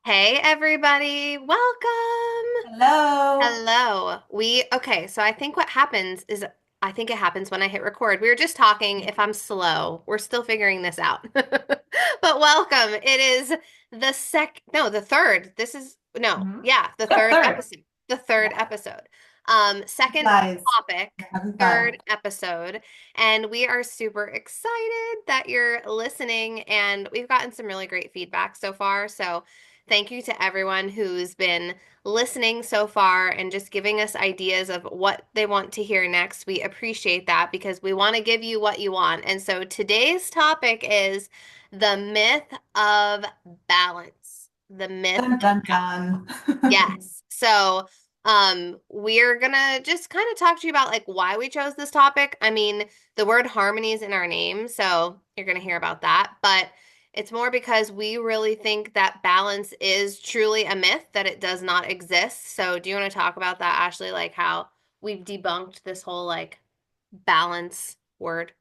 Hey everybody, welcome. Hello. Hello. Okay, so I think what happens is I think it happens when I hit record. We were just talking if I'm slow. We're still figuring this out. But welcome. It is the third. Mhm. The Yep, third third. episode. The third Yeah. episode. Second Guys, topic, we're having third fun. episode, and we are super excited that you're listening and we've gotten some really great feedback so far. So thank you to everyone who's been listening so far and just giving us ideas of what they want to hear next. We appreciate that because we want to give you what you want. And so today's topic is the myth of balance. The myth Dun of dun balance. dun. Yes. So, we're gonna just kind of talk to you about like why we chose this topic. I mean, the word harmony is in our name, so you're gonna hear about that. But it's more because we really think that balance is truly a myth, that it does not exist. So, do you want to talk about that, Ashley? Like how we've debunked this whole like balance word?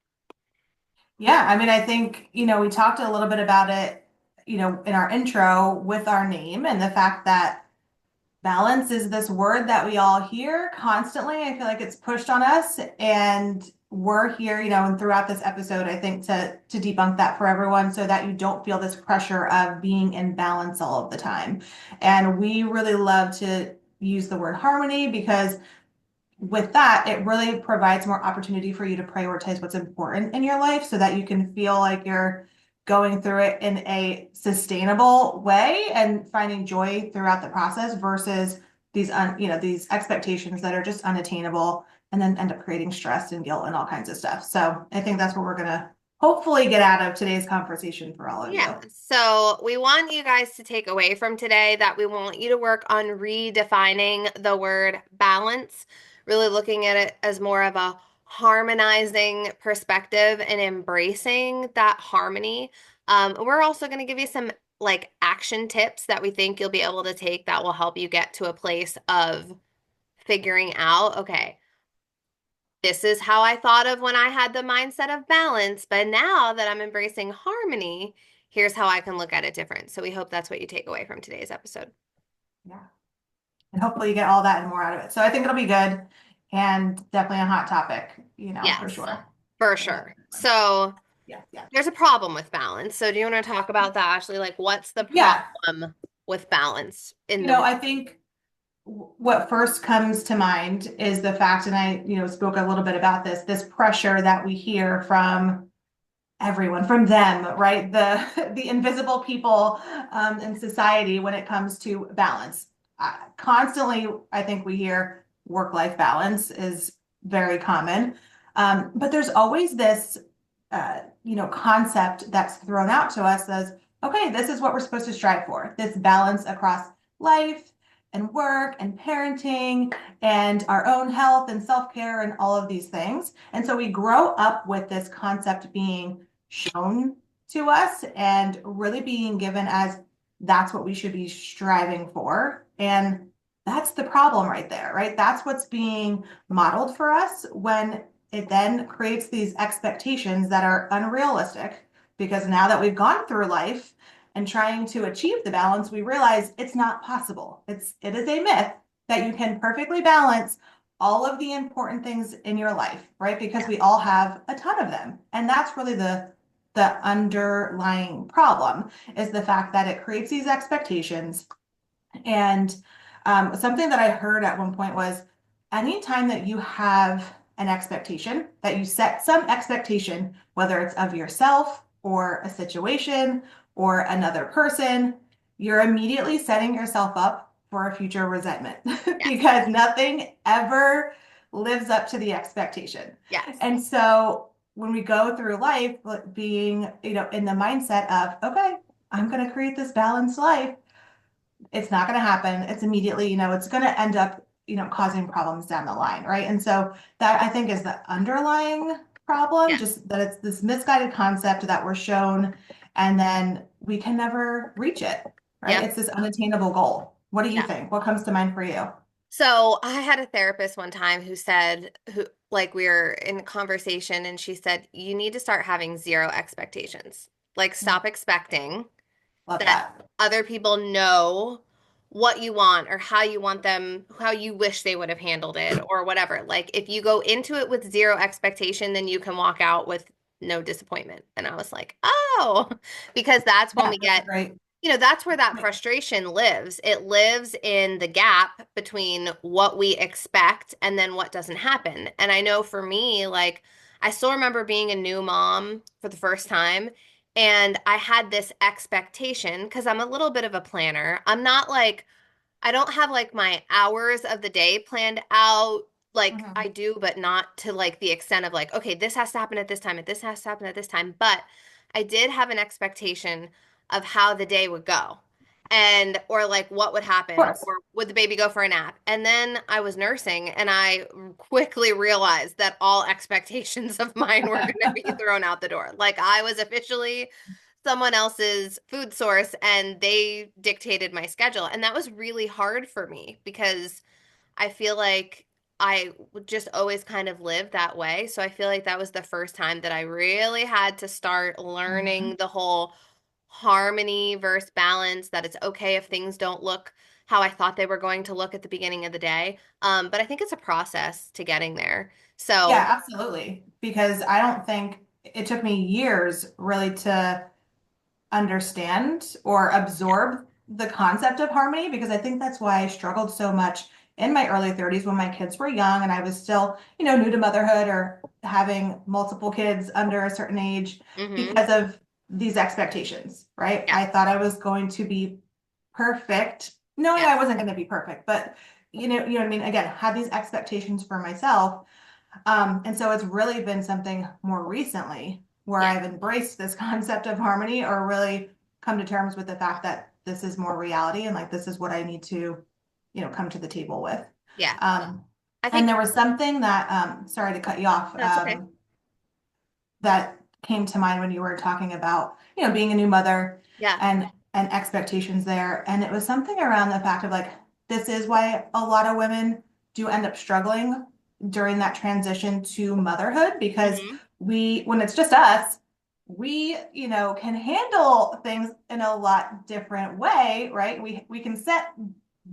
Yeah, I mean, I think, we talked a little bit about it, in our intro with our name and the fact that balance is this word that we all hear constantly. I feel like it's pushed on us, and we're here, and throughout this episode, I think to debunk that for everyone so that you don't feel this pressure of being in balance all of the time. And we really love to use the word harmony because with that, it really provides more opportunity for you to prioritize what's important in your life so that you can feel like you're going through it in a sustainable way and finding joy throughout the process versus these expectations that are just unattainable and then end up creating stress and guilt and all kinds of stuff. So I think that's what we're gonna hopefully get out of today's conversation for all of Yeah. you. So we want you guys to take away from today that we want you to work on redefining the word balance, really looking at it as more of a harmonizing perspective and embracing that harmony. We're also going to give you some like action tips that we think you'll be able to take that will help you get to a place of figuring out, okay, this is how I thought of when I had the mindset of balance, but now that I'm embracing harmony, here's how I can look at it different. So we hope that's what you take away from today's episode. Yeah. And hopefully you get all that and more out of it. So I think it'll be good and definitely a hot topic, for Yes, sure. for Yeah. sure. So Yeah. Yeah. there's a problem with balance. So do you want to talk about that, Ashley? Like, what's the Yeah. problem with balance in the world? I think what first comes to mind is the fact, and I, spoke a little bit about this pressure that we hear from everyone, from them, right? The invisible people in society when it comes to balance. Constantly, I think we hear work-life balance is very common. But there's always this, concept that's thrown out to us as, okay, this is what we're supposed to strive for, this balance across life and work and parenting and our own health and self-care and all of these things. And so we grow up with this concept being shown to us and really being given as that's what we should be striving for. And that's the problem right there, right? That's what's being modeled for us when it then creates these expectations that are unrealistic because now that we've gone through life and trying to achieve the balance, we realize it's not possible. It is a myth that you can perfectly balance all of the important things in your life, right? Because Yeah. we all have a ton of them. And that's really the underlying problem is the fact that it creates these expectations. And something that I heard at one point was anytime that you have an expectation, that you set some expectation, whether it's of yourself or a situation or another person, you're immediately setting yourself up for a future resentment Yes. because nothing ever lives up to the expectation. Yes. And so when we go through life being, in the mindset of, okay, I'm going to create this balanced life, it's not going to happen. It's immediately, it's going to end up, causing problems down the line, right? And so that I think is the underlying problem, Yes. just that it's this misguided concept that we're shown and then we can never reach it, right? Yep. It's this unattainable goal. What do you Yeah. think? What comes to mind for you? So I had a therapist one time who said, who like we were in conversation, and she said, you need to start having zero expectations. Like stop expecting. Love that that. other people know what you want or how you want them, how you wish they would have handled it or whatever. Like if you go into it with zero expectation, then you can walk out with no disappointment. And I was like, oh, because that's when Yeah, we that's a get, great that's where that point. frustration lives. It lives in the gap between what we expect and then what doesn't happen. And I know for me, like, I still remember being a new mom for the first time. And I had this expectation because I'm a little bit of a planner. I'm not like, I don't have like my hours of the day planned out like I Mhm. do, but not to like the extent of like, okay, this has to happen at this time, and this has to happen at this time. But I did have an expectation of how the day would go and or like what would Of happen course. or would the baby go for a nap. And then I was nursing and I quickly realized that all expectations of mine were going to be thrown out the door. Like I was officially someone else's food source and they dictated my schedule. And that was really hard for me because I feel like I would just always kind of live that way. So I feel like that was the first time that I really had to start learning Mhm. the whole harmony versus balance, that it's okay if things don't look how I thought they were going to look at the beginning of the day. But I think it's a process to getting there. Yeah, So, absolutely. Because I don't think it took me years really to understand or yeah. absorb the concept of harmony because I think that's why I struggled so much in my early 30s when my kids were young and I was still, new to motherhood or having multiple kids under a certain age Hmm. because of these expectations, right? Yeah. I thought I was going to be perfect, knowing I Yes. wasn't going to be perfect, but you know what I mean? Again, had these expectations for myself and so it's really been something more recently where Yeah. I've embraced this concept of harmony or really come to terms with the fact that this is more reality and like this is what I need to, come to the table with. Yeah. Um, I and think there was something that, sorry to cut you off, that's okay. that came to mind when you were talking about, being a new mother Yeah. and expectations there. And it was something around the fact of like, this is why a lot of women do end up struggling during that transition to motherhood because Hmm. when it's just us, we, can handle things in a lot different way, right? We can set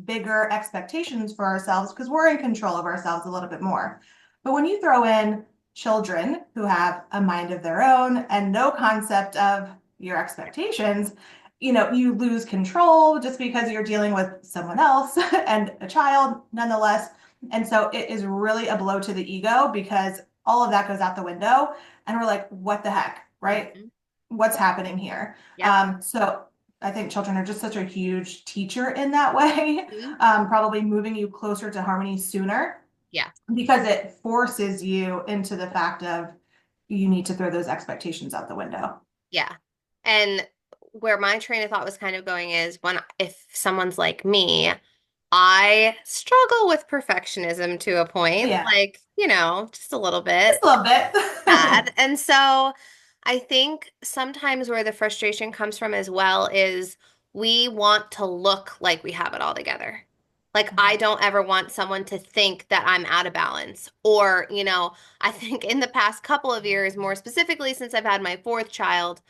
bigger expectations for ourselves because we're in control of ourselves a little bit more. But when you throw in children who have a mind of their own and no concept of your expectations, you lose control just because you're dealing with someone else and a child nonetheless. And so it is really a blow to the ego because all of that goes out the window and we're like, what the heck, right? Hmm. What's happening here? Yep. So I think children are just such a huge teacher in that way, Mhm. probably moving you closer to harmony sooner Yeah. because it forces you into the fact of you need to throw those expectations out the window. Yeah. And where my train of thought was kind of going is when if someone's like me, I struggle with perfectionism to a Oh, point, yeah, like, just a little just bit a little bit. bad. And so I think sometimes where the frustration comes from as well is we want to look like we have it all together. Like, I don't ever want someone to think that I'm out of balance. Or, I think in the past couple of years, more specifically since I've had my fourth child,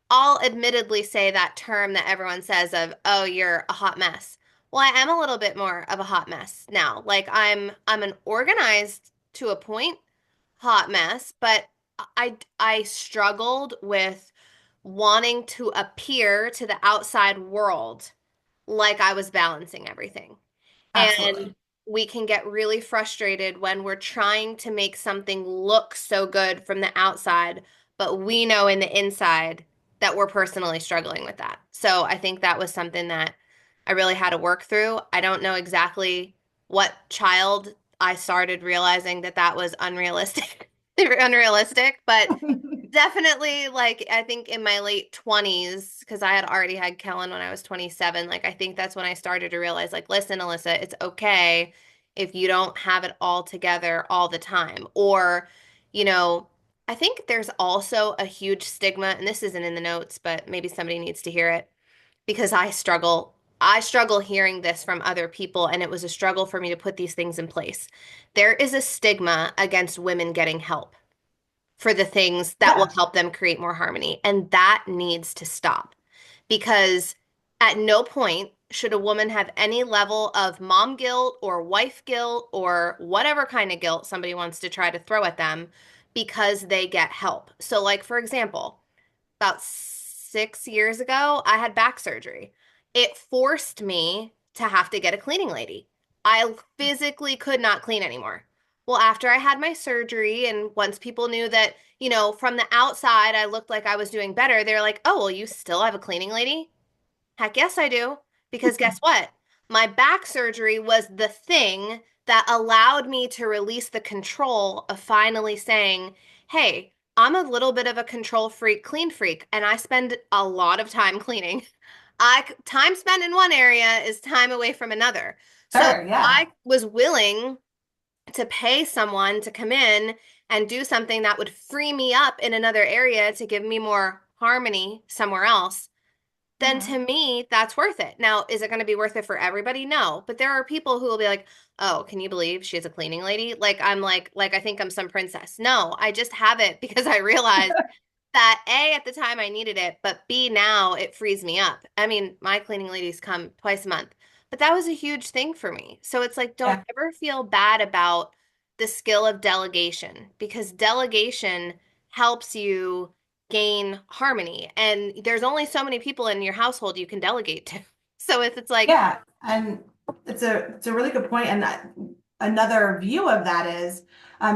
I'll admittedly say that term that everyone says of, oh, you're a hot mess. Well, I am a little bit more of a hot mess now. Like I'm an organized to a point hot mess, but I struggled with wanting to appear to the outside world like I was balancing everything. And Absolutely. we can get really frustrated when we're trying to make something look so good from the outside, but we know in the inside that we're personally struggling with that. So I think that was something that I really had to work through. I don't know exactly what child I started realizing that that was unrealistic, unrealistic, but definitely, like, I think in my late 20s, because I had already had Kellen when I was 27, like, I think that's when I started to realize, like, listen, Alyssa, it's okay if you don't have it all together all the time. Or, you know, I think there's also a huge stigma, and this isn't in the notes, but maybe somebody needs to hear it because I struggle. I struggle hearing this from other people, and it was a struggle for me to put these things in place. There is a stigma against women getting help for the things that will Yeah. help them create more harmony. And that needs to stop because at no point should a woman have any level of mom guilt or wife guilt or whatever kind of guilt somebody wants to try to throw at them because they get help. So, like, for example, about 6 years ago, I had back surgery. It forced me to have to get a cleaning lady. I physically could not clean anymore. Well, after I had my surgery, and once people knew that, from the outside, I looked like I was doing better, they're like, oh, well, you still have a cleaning lady? Heck yes, I do. Because guess what? My back surgery was the thing that allowed me to release the control of finally saying, hey, I'm a little bit of a control freak, clean freak, and I spend a lot of time cleaning. Time spent in one area is time away from another. So Sure, yeah. I was willing to pay someone to come in and do something that would free me up in another area to give me more harmony somewhere else, then Mhm. to me, that's worth it. Now, is it going to be worth it for everybody? No. But there are people who will be like, "Oh, can you believe she's a cleaning lady?" Like I'm like I think I'm some princess. No, I just have it because I realized that A, at the time I needed it, but B, now it frees me up. I mean, my cleaning ladies come twice a month, but that was a huge thing for me. So it's like, don't Yeah. ever feel bad about the skill of delegation because delegation helps you gain harmony. And there's only so many people in your household you can delegate to. So if it's like, Yeah, and it's a really good point. And another view of that is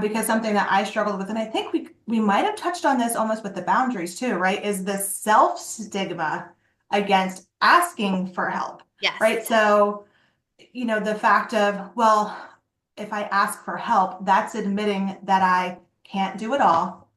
because something that I struggled with, and I think we might have touched on this almost with the boundaries too, right? Is the self stigma against asking for help, yes, right? So the fact of, well, if I ask for help, that's admitting that I can't do it all.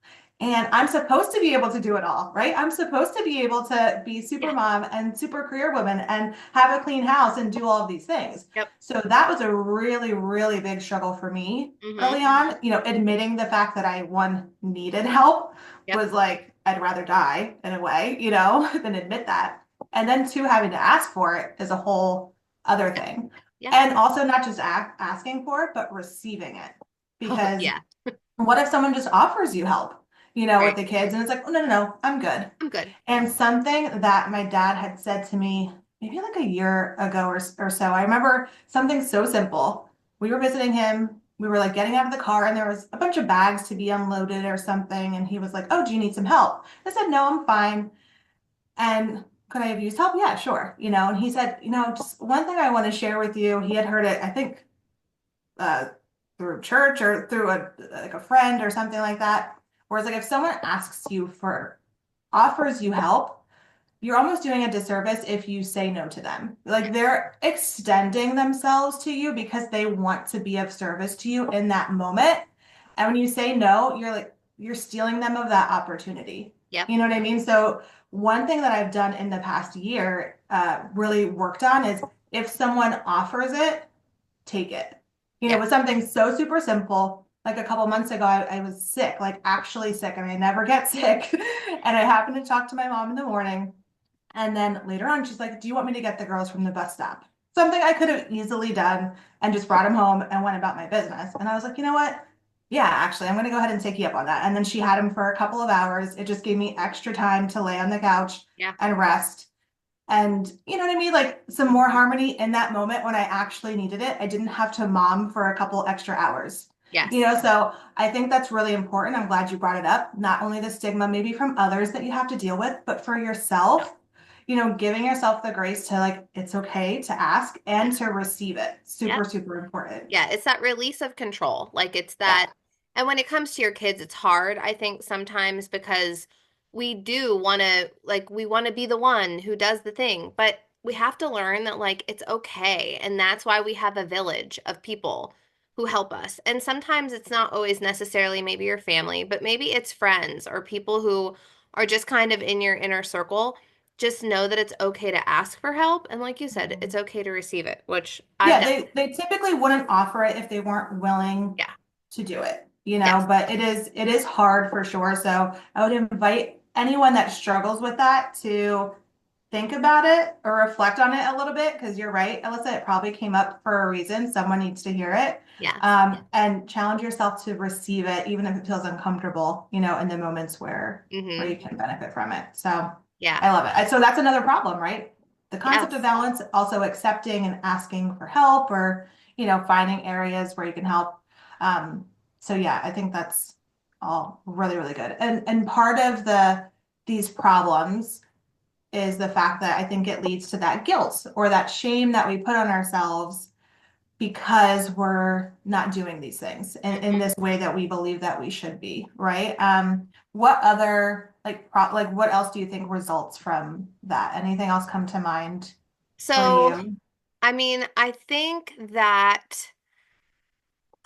And I'm supposed to be able to do it all, right? I'm supposed to be able to be super yeah, mom and super career woman and have a clean house and do all of these things. yep, So that was a really, really big struggle for me mm-hmm, early on. Admitting the fact that I, one, needed help yep, was like, I'd rather die in a way, than admit that. And then two, having to ask for it is a whole other yeah, thing. yeah. And also not just asking for it, but receiving it. Oh, Because yeah, what if someone just offers you help, with right. the kids and it's like, oh, no, no, no, I'm good. I'm good. And something that my dad had said to me maybe like a year ago or so, I remember something so simple. We were visiting him. We were like getting out of the car and there was a bunch of bags to be unloaded or something. And he was like, oh, do you need some help? I said, no, I'm fine. And could I have used help? Yeah, sure. And he said, just one thing I want to share with you. He had heard it, I think, uh, through church or through a friend or something like that. Whereas like if someone offers you help, you're almost doing a disservice if you say no to them. Like they're extending themselves to you because they want to be of service to you in that moment. And when you say no, you're stealing them of that opportunity. Yep, You know what I mean? So one thing that I've done in the past year, really worked on is if someone offers it, take it. yeah, With something so super simple. Like a couple months ago, I was sick, like actually sick, and I never get sick. And I happened to talk to my mom in the morning. And then later on, she's like, do you want me to get the girls from the bus stop? Something I could have easily done and just brought them home and went about my business. And I was like, you know what? Yeah, actually, I'm going to go ahead and take you up on that. And then she had him for a couple of hours. It just gave me extra time to lay on the couch yeah, and rest. And you know what I mean? Like some more mhm, harmony in that moment when I actually needed it. I didn't have to mom for a couple extra hours. yes, So I think that's really important. I'm glad you brought it up. Not only the stigma maybe from others that you have to deal with, but for yourself, giving yourself the grace to like, it's okay to ask yeah, and to receive it. yeah. Super, super important. Yeah, it's that release of control. Like it's Yeah. that, and when it comes to your kids, it's hard, I think, sometimes because we do want to, like, we want to be the one who does the thing, but we have to learn that, like, it's okay. And that's why we have a village of people who help us. And sometimes it's not always necessarily maybe your family, but maybe it's friends or people who are just kind of in your inner circle. Just know that it's okay to ask for help. And like you said, it's okay to receive it, which I've Yeah, done. they typically wouldn't offer it if they weren't willing Yeah. to do it, Yes. but it is hard for sure. So I would invite anyone that struggles with that to think about it or reflect on it a little bit because you're right, Alyssa, it probably came up for a reason. Someone needs to hear it. Yeah. And challenge yourself to receive it, even if it feels uncomfortable, in the moments where Hmm. you can benefit from it. So Yeah. I love it. So that's another problem, right? The concept of Yes. balance, also accepting and asking for help or, finding areas where you can help. Um, so yeah, I think that's all really, really good. And part of these problems is the fact that I think it leads to that guilt or that shame that we put on ourselves because we're not doing these things in Mhm. this way that we believe that we should be, right? What other like what else do you think results from that? Anything else come to mind for So, you? I mean, I think that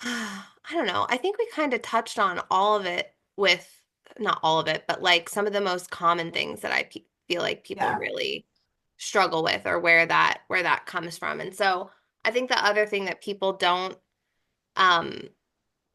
I don't know. I think we kind of touched on all of it with not all of it, but like some of the most common things that I pe feel like people Yeah. really struggle with or where that comes from. And so I think the other thing that people um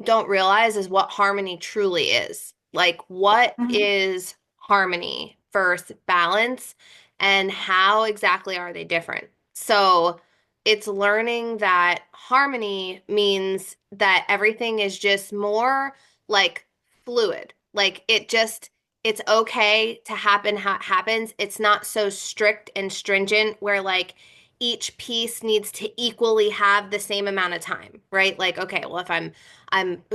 don't realize is what harmony truly is. Like, what Mhm. is harmony versus balance, and how exactly are they different? So, it's learning that harmony means that everything is just more like fluid. Like, it's okay to happen how it happens. It's not so strict and stringent where like each piece needs to equally have the same amount of time, right? Like, okay, well, if I'm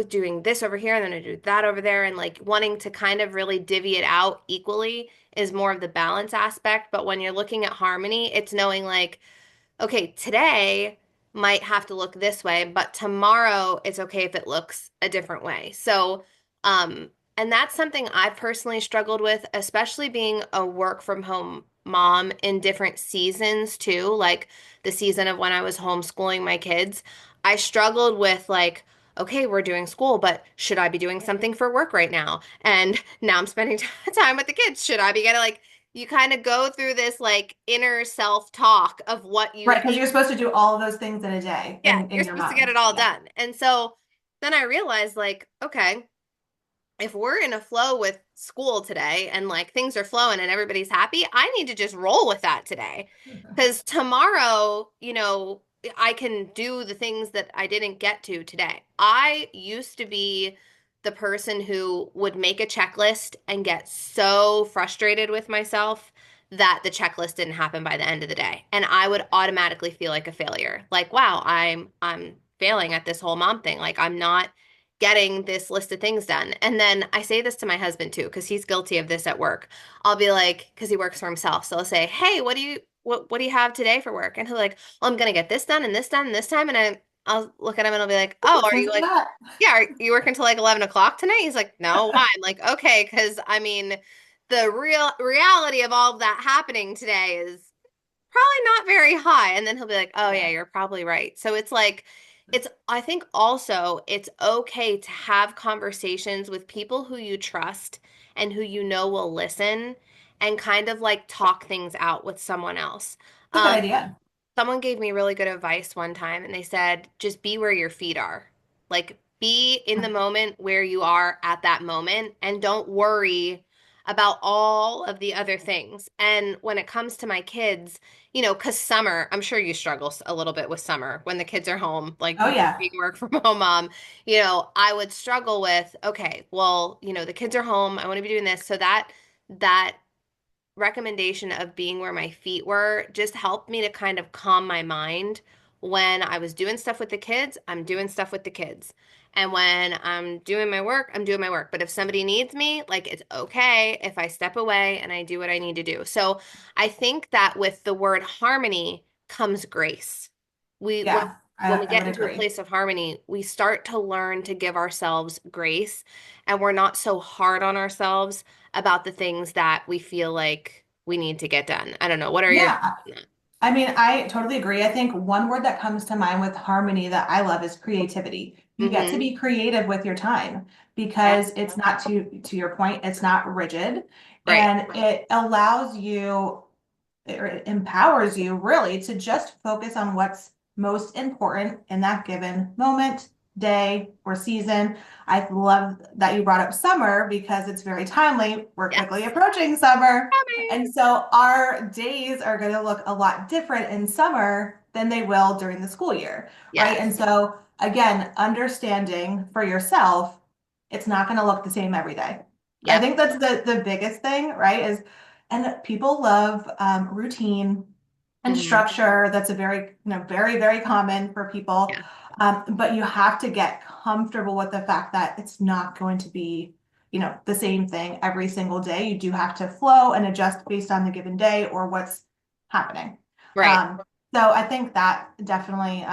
doing this over here and then I do that over there and like wanting to kind of really divvy it out equally is more of the balance aspect. But when you're looking at harmony, it's knowing like, okay, today might have to look this way, but tomorrow it's okay if it looks a different way. So, and that's something I've personally struggled with, especially being a work from home mom in different seasons too, like the season of when I was homeschooling my kids. I struggled with like, okay, we're doing school, but should I be doing something for work right now? And now I'm spending time with the kids. Should I be getting like, you kind of go through this like inner self-talk of what you Right, because think. you're supposed to do all of those things in a day, Yeah, and you're you're supposed to not. get it all Yeah. done. And so then I realized like, okay, if we're in a flow with school today and like things are flowing and everybody's happy, I need to just roll with that today. Because tomorrow, I can do the things that I didn't get to today. I used to be the person who would make a checklist and get so frustrated with myself that the checklist didn't happen by the end of the day. And I would automatically feel like a failure. Like, wow, I'm failing at this whole mom thing. Like I'm not getting this list of things done. And then I say this to my husband too, because he's guilty of this at work. I'll be like, because he works for himself. So I'll say, hey, what do you have today for work? And he'll like, well, I'm gonna get this done and this done and this time. And I'll look at him and I'll be like, oh, Ooh, are since you for like, that. yeah, are you working till like 11 o'clock tonight? He's like, no, why? I'm like, okay, because I mean, the real reality of all of that happening today is probably not very high. And then he'll be like, oh, yeah, Yeah. you're probably right. So it's like, I think also it's okay to have conversations with people who you trust and who you know will listen and kind of like talk things out with someone else. It's a good Um, idea. Someone gave me really good advice one time and they said, just be where your feet are. Like, be in the moment where you are at that moment and don't worry about all of the other things. And when it comes to my kids, because summer, I'm sure you struggle a little bit with summer when the kids are home, like Oh yeah. being work from home mom, I would struggle with, okay, well, the kids are home. I want to be doing this. So that recommendation of being where my feet were just helped me to kind of calm my mind. When I was doing stuff with the kids, I'm doing stuff with the kids. And when I'm doing my work, I'm doing my work. But if somebody needs me, like it's okay if I step away and I do what I need to do. So I think that with the word harmony comes grace. We when Yeah, when we I get would into a agree. place of harmony, we start to learn to give ourselves grace and we're not so hard on ourselves about the things that we feel like we need to get done. I don't know. What are your thoughts Yeah, on that? I mean, I totally agree. I think one word that comes to mind with harmony that I love is creativity. You get to Mm-hmm. be creative with your time Yeah. because it's not to your point, it's not rigid Right. and it allows you it empowers you really to just focus on what's most important in that given moment, day, or season. I love that you brought up summer because it's very timely. We're quickly Yes. approaching summer. Yummy. And so our days are going to look a lot different in summer than they will during the school year, right? And Yes. so, again, understanding for yourself, it's not going to look the same every day. I Yep. think that's the biggest thing, right? Is And people love routine and Hmm. structure. That's a very, very, very common for people. Yeah. But you have to get comfortable with the fact that it's not going to be, the same thing every single day. You do have to flow and adjust based on the given day or what's happening. Right. Um, so I think that definitely,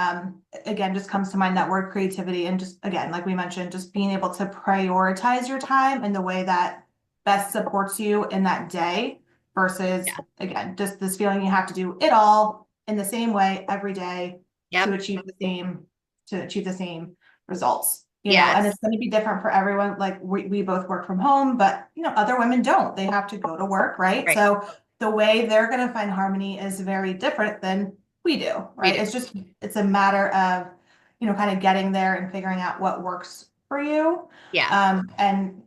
again, just comes to mind that word creativity and just, again, like we mentioned, just being able to prioritize your time in the way that best supports you in that day versus, Yeah. again, just this feeling you have to do it all in the same way every day to Yep. achieve the same to achieve the same results. And Yes. it's going to be different for everyone. Like we both work from home, but other women don't. They have to go to work, right? Right. So the way they're going to find harmony is very different than we do, We right? do. It's a matter of, kind of getting there and figuring out what works for you, Yeah. and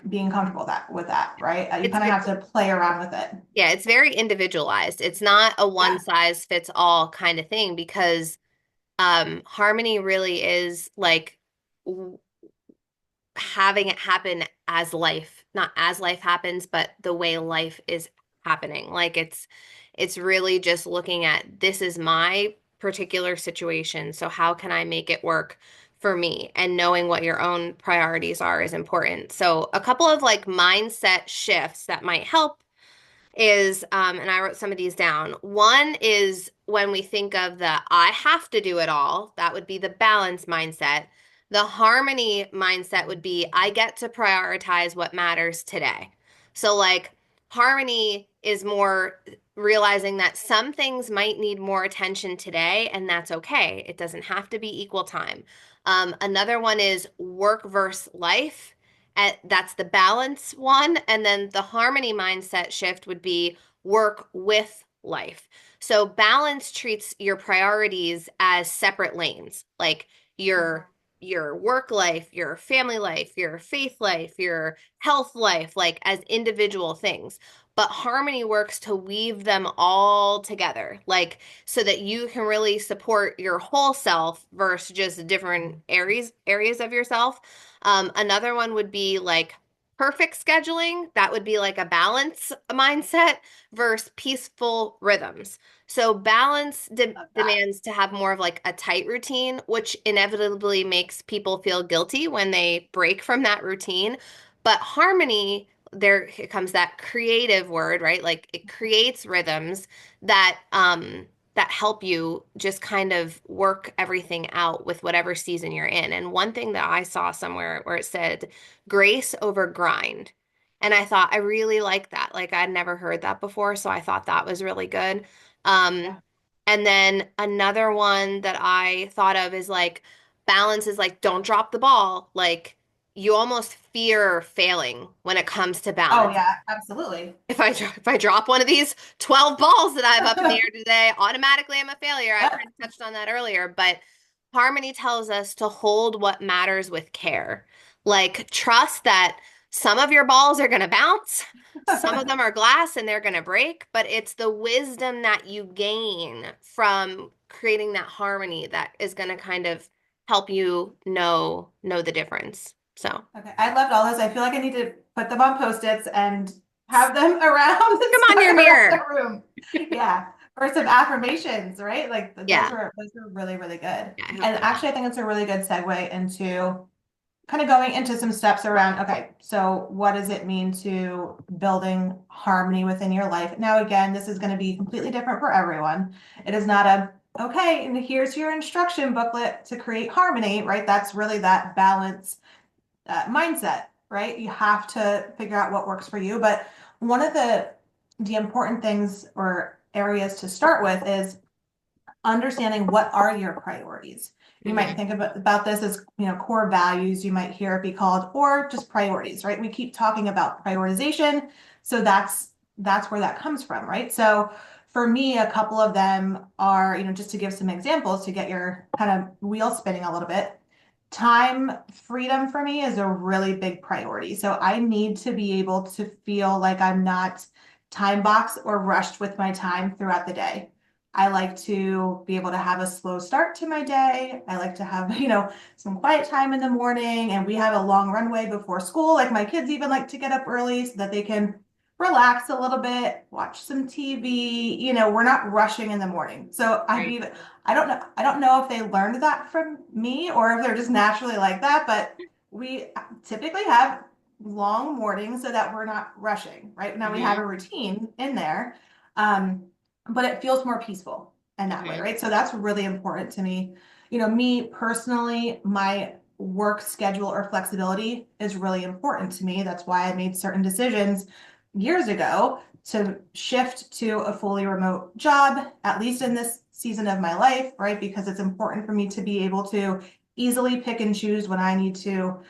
being comfortable with that, right? You It's kind of have to play around with it. Yeah, it's very individualized. It's not a one Yeah. size fits all kind of thing because harmony really is like w having it happen as life, not as life happens, but the way life is happening. Like it's really just looking at this is my particular situation, so how can I make it work for me? And knowing what your own priorities are is important. So a couple of like mindset shifts that might help is, and I wrote some of these down. One is when we think of the I have to do it all, that would be the balance mindset. The harmony mindset would be I get to prioritize what matters today. So, like, harmony is more realizing that some things might need more attention today, and that's okay. It doesn't have to be equal time. Another one is work versus life. That's the balance one. And then the harmony mindset shift would be work with life. So balance treats your priorities as separate lanes, like your your work life, your family life, your faith life, your health life, like as individual things. But harmony works to weave them all together, like so that you can really support your whole self versus just different areas of yourself. Another one would be like perfect scheduling. That would be like a balance mindset versus peaceful rhythms. So balance Love that. demands to have more of like a tight routine, which inevitably makes people feel guilty when they break from that routine. But harmony, there comes that creative word, right? Like it creates rhythms that help you just kind of work everything out with whatever season you're in. And one thing that I saw somewhere where it said grace over grind. And I thought I really like that. Like I'd never heard that before, so I thought that was really good. Um, Yeah. and then another one that I thought of is like balance is like don't drop the ball. Like you almost fear failing when it comes to Oh balance. yeah, absolutely. If I drop one of these 12 balls that I have up in the air today, automatically I'm a failure. I Yep. kind of touched on that earlier, but harmony tells us to hold what matters with care. Like trust that some of your balls are going to bounce, some of them are glass and they're going to break, but it's the wisdom that you gain from creating that harmony that is going to kind of help you know the difference. So, Okay, I loved all this. I feel like I need to put them on Post-its and have them around come on your around the mirror. room. Yeah. Or some affirmations, right? Like Yeah. those were really, really good. Yeah, I hope And that actually I think it's a really good segue into kind of going into some steps around, okay, so what does it mean to building harmony within your life? Now, again, this is going to be completely different for everyone. It is not a, okay, and here's your instruction booklet to create harmony, right? That's really that balance mindset, right? You have to figure out what works for you. But one of the important things or areas to start with is understanding what are your priorities. You might Mhm. think about this as, core values, you might hear it be called, or just priorities, right? We keep talking about prioritization. So that's where that comes from, right? So for me, a couple of them are, just to give some examples to get your kind of wheel spinning a little bit. Time freedom for me is a really big priority. So I need to be able to feel like I'm not time boxed or rushed with my time throughout the day. I like to be able to have a slow start to my day. I like to have, some quiet time in the morning, and we have a long runway before school. Like my kids even like to get up early so that they can relax a little bit, watch some TV. We're not rushing in the morning. So Right. I don't know if they learned that from me or if they're just naturally like that, but we typically have long mornings so that we're not rushing, right? Now we have Mm-hmm. a routine in there, um, but it feels more peaceful in that way, Mm-hmm. right? So that's really important to me. Me personally, my work schedule or flexibility is really important to me. That's why I made certain decisions years ago to shift to a fully remote job, at least in this season of my life, right? Because it's important for me to be able to easily pick and choose when I need to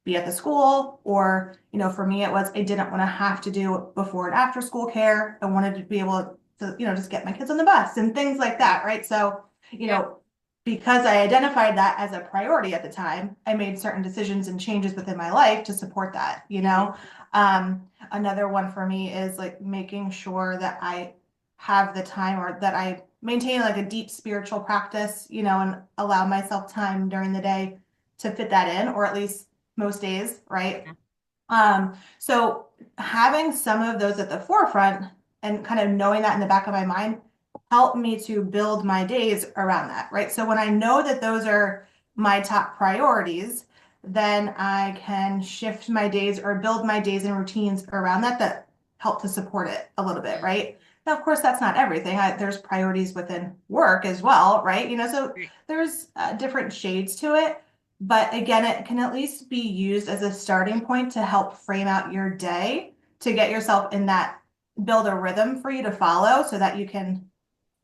be at the school, or, for me, it was I didn't want to have to do before and after school care. I wanted to be able to, just get my kids on the bus and things like Right. that, right? So, you Yeah. know, because I identified that as a priority at the time, I made certain decisions and changes within my life to support that. Mm-hmm. Another one for me is like making sure that I have the time or that I maintain like a deep spiritual practice, and allow myself time during the day to fit that in, or at least most days, right? Yeah. So having some of those at the forefront and kind of knowing that in the back of my mind helped me to build my days around that, right? So when I know that those are my top priorities, then I can shift my days or build my days and routines around that help to support it a little bit, Mm-hmm. right? Now, of course, that's not everything. There's priorities within work as well, right? So Right. there's different shades to it. But again, it can at least be used as a starting point to help frame out your day to get yourself in that, build a rhythm for you to follow so that you can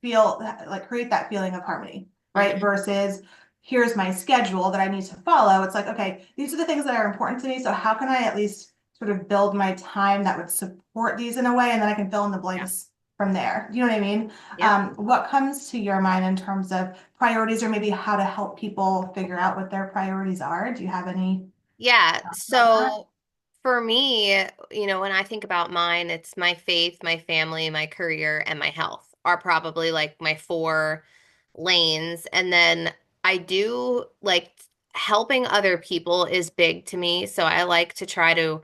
feel like create that feeling of harmony, right? Mm-hmm. Versus here's my schedule that I need to follow. It's like, okay, these are the things that are important to me. So how can I at least sort of build my time that would support these in a way, and then I can fill in the Yeah. blanks from there. You know what I mean? Yep. What comes to your mind in terms of priorities or maybe how to help people figure out what their priorities are? Do you have any Yeah. thoughts on that? So for me, when I think about mine, it's my faith, my family, my career, and my health are probably like my four lanes. And then I do like helping other people is big to me. So I like to try to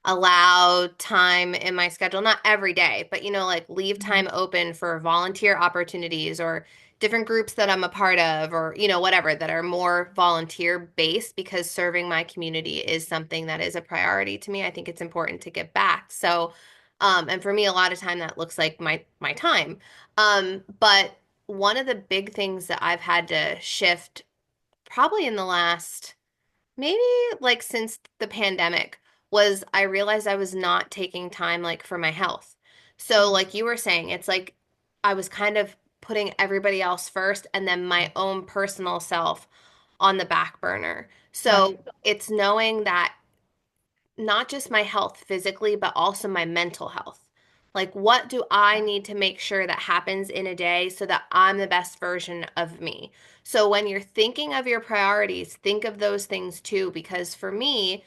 allow time in my schedule, not every day, but like leave Mhm. time open for volunteer opportunities or different groups that I'm a part of or whatever that are more volunteer based because serving my community is something that is a priority to me. I think it's important to give back. So and for me a lot of time that looks like my time. But one of the big things that I've had to shift probably in the last maybe like since the pandemic was I realized I was not taking time like for my health. So Mhm. like you were saying, it's like I was kind of putting everybody else first and then my own personal self on the back burner. Right. So it's knowing that not just my health physically, but also my mental health. Like, what do I need to make sure that happens in a day so that I'm the best version of me? So, when you're thinking of your priorities, think of those things too, because for me,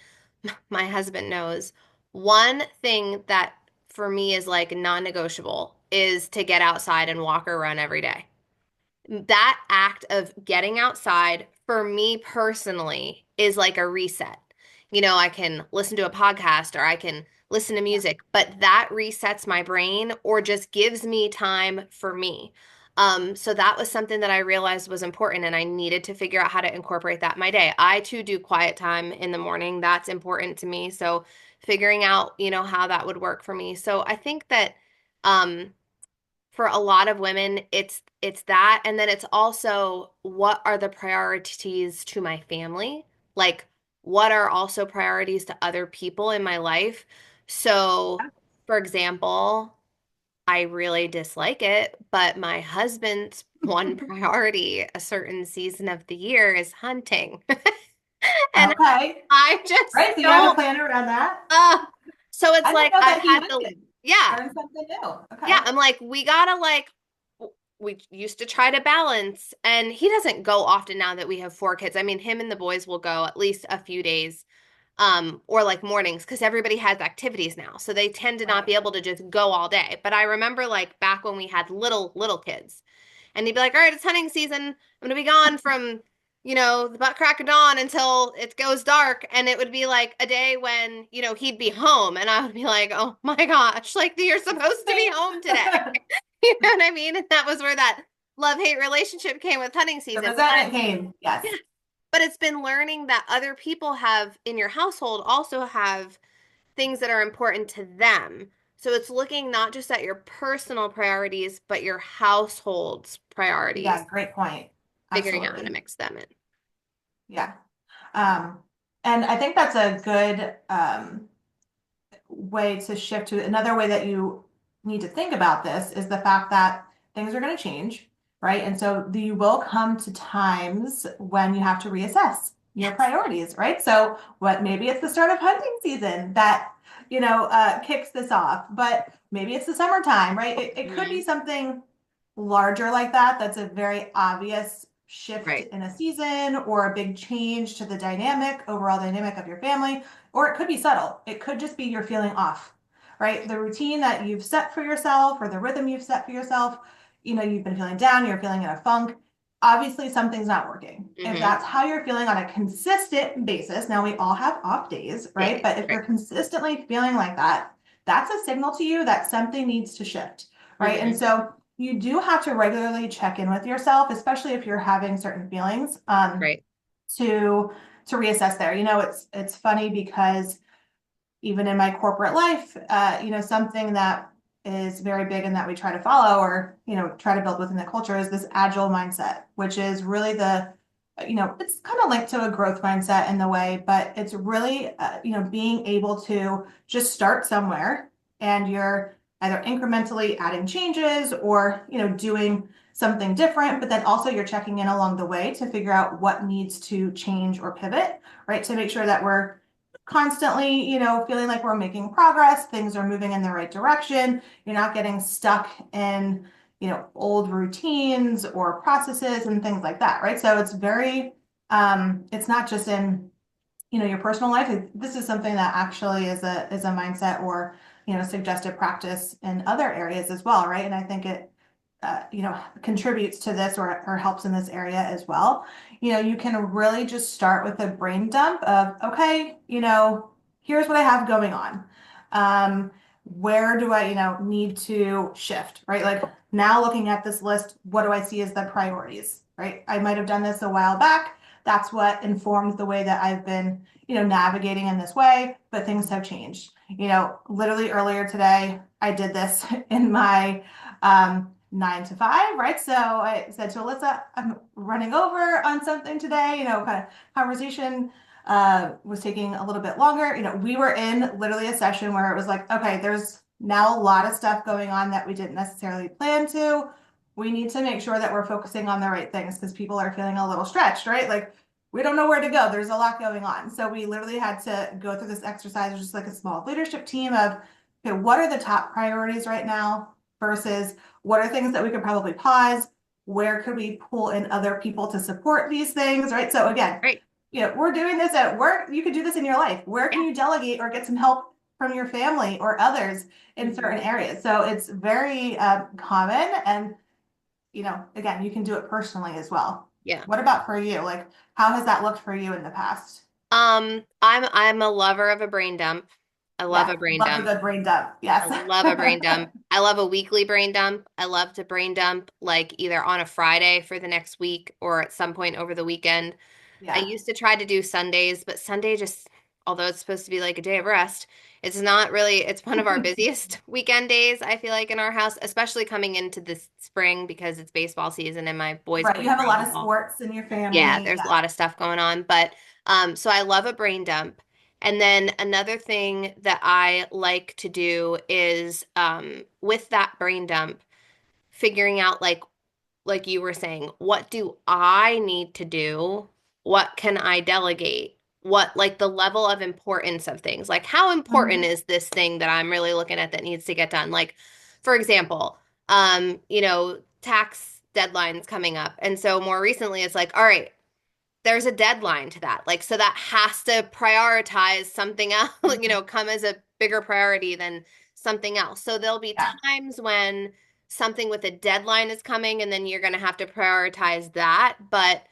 my husband knows one thing that for me is like non negotiable is to get outside and walk or run every day. That act of getting outside for me personally is like a reset. I can listen to a podcast or I can listen to Yeah. music, but that resets my brain or just gives me time for me. So that was something that I realized was important and I needed to figure out how to incorporate that in my day. I too do quiet time in the morning. That's important to me. So figuring out, how that would work for me. So I think that um for a lot of women it's that and then it's also what are the priorities to my family, like what are also priorities to other people in my life. So for example, I really dislike it, but my husband's one priority a certain season of the year is hunting. And Okay. I just Right. So you have a don't plan around that. uh so it's I didn't like know I've that he had to hunted. yeah. Learn something new. Yeah, Okay. I'm like, we gotta like, we used to try to balance, and he doesn't go often now that we have four kids. I mean, him and the boys will go at least a few days, or like mornings, because everybody has activities now, so they tend to not Right. be able to just go all day. But I remember like back when we had little kids, and he'd be like, "All right, it's hunting season. I'm gonna be gone from, the butt crack of dawn until it goes dark. And it would be like a day when, he'd be home. And I would be like, oh my gosh, like you're supposed to be Same. home today. You know what I mean? And that was where that love-hate relationship came with hunting The season. resentment came. Yes. Yeah, but it's been learning that other people have in your household also have things that are important to them. So it's looking not just at your personal priorities, but your household's Yeah, priorities, great point. figuring out how to Absolutely. mix them in. Yeah. Um, and I think that's a good way to shift to another way that you need to think about this is the fact that things are going to change, right? And so you will come to times when you have to reassess your Yes. priorities, right? So what maybe it's the start of hunting season that kicks this off, but maybe it's the summertime, right? It could be Hmm. something larger like that. That's a very obvious shift Right. in a season or a big change to the overall dynamic of your family, or it could be subtle. It could just be you're feeling off, right? The routine that you've set for yourself or the rhythm you've set for yourself, you've been feeling down, you're feeling in a funk. Obviously, something's not working. If Hmm. that's how you're feeling on a consistent basis, now we all have off days, right? Days. But if Right. you're consistently feeling like that, that's a signal to you that something needs to shift, right? And Hmm. so you do have to regularly check in with yourself, especially if you're having certain feelings, Right. to reassess there. It's funny because even in my corporate life, something that is very big and that we try to follow or, try to build within the culture is this agile mindset, which is really it's kind of linked to a growth mindset in the way, but it's really, being able to just start somewhere and you're either incrementally adding changes or, doing something different, but then also you're checking in along the way to figure out what needs to change or pivot, right? To make sure that we're constantly, feeling like we're making progress, things are moving in the right direction. You're not getting stuck in, old routines or processes and things like that, right? So it's not just in, your personal life. This is something that actually is a mindset or, suggested practice in other areas as well, right? And I think it contributes to this or helps in this area as well. You can really just start with a brain dump of, okay, here's what I have going on. Where do I, need to shift, right? Like now looking at this list, what do I see as the priorities, right? I might have done this a while back. That's what informs the way that I've been, navigating in this way, but things have changed. Literally earlier today, I did this in my 9 to 5, right? So I said to Alyssa, I'm running over on something today, kind of conversation was taking a little bit longer. We were in literally a session where it was like, okay, there's now a lot of stuff going on that we didn't necessarily plan to. We need to make sure that we're focusing on the right things because people are feeling a little stretched, right? Like we don't know where to go. There's a lot going on. So we literally had to go through this exercise, just like a small leadership team of, okay, what are the top priorities right now versus what are things that we could probably pause? Where could we pull in other people to support these things, right? So again, Right. we're doing this at work. You could do this in your life. Where can Yeah. you delegate or get some help from your family or others in certain Hmm. areas? So it's very common. And, again, you can do it personally as well. Yeah. What about for you? Like, how has that looked for you in the past? I'm a lover of a brain dump. I love Yeah, a brain love a dump. good brain dump. I Yes. love a brain dump. I love a weekly brain dump. I love to brain dump like either on a Friday for the next week or at some point over the weekend. I Yeah. used to try to do Sundays, but Sunday just, although it's supposed to be like a day of rest, it's not really, it's one of our busiest weekend days, I feel like, in our house, especially coming into this spring because it's baseball season and my boys Right. play You have a lot of volleyball. sports in your Yeah, family. there's a Yeah. lot of stuff going on, but so I love a brain dump. And then another thing that I like to do is with that brain dump, figuring out like you were saying, what do I need to do? What can I delegate? What like the level of importance of things? Like how important Mhm. is this thing that I'm really looking at that needs to get done? Like for example, tax deadlines coming up. And so more recently it's like, all right, there's a deadline to that. Like, so that has to prioritize something else, Mhm. come as a bigger priority than something else. So there'll be Yeah. times when something with a deadline is coming and then you're going to have to prioritize that. But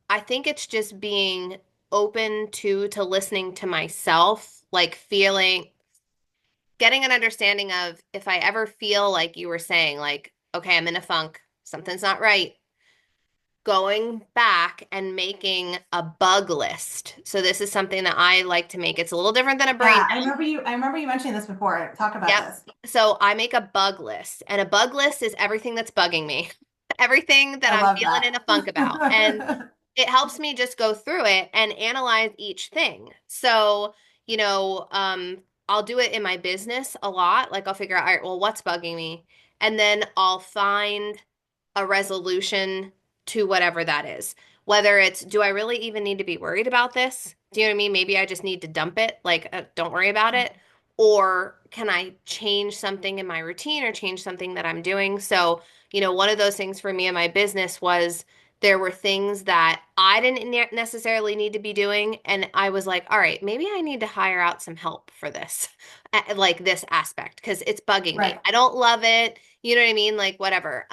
I think it's just being open to listening to myself, like feeling, getting an understanding of if I ever feel like you were saying, like, okay, I'm in a funk, something's not right, going back and making a bug list. So this is something that I like to make. It's a little different than a brain. Yeah, I remember you mentioning this before. Talk about Yep. this. So I make a bug list, and a bug list is everything that's bugging me, everything that I I'm love feeling in a funk about. And that. it helps me just go through it and analyze each thing. So, I'll do it in my business a lot. Like I'll figure out, all right, well, what's bugging me? And then I'll find a resolution to whatever that is. Whether it's, do I really even need to be worried about this? Do you know what I mean? Maybe I just need to dump it, like, don't worry about it. Or can I change something in my routine or change something that I'm doing? So, one of those things for me in my business was there were things that I didn't necessarily need to be doing. And I was like, all right, maybe I need to hire out some help for this, like this aspect, because it's bugging me. Right. I don't love it. You know what I mean? Like whatever.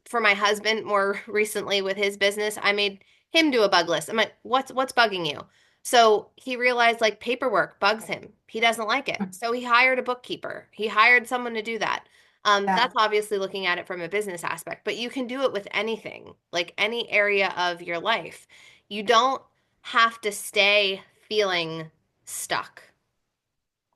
For my husband, more recently with his business, I made him do a bug list. I'm like, what's bugging you? So he realized like paperwork bugs him. He doesn't like it. So he hired a bookkeeper. He hired someone to do that. Yeah. That's obviously looking at it from a business aspect, but you can do it with anything, like any area of your life. You don't have to stay feeling stuck.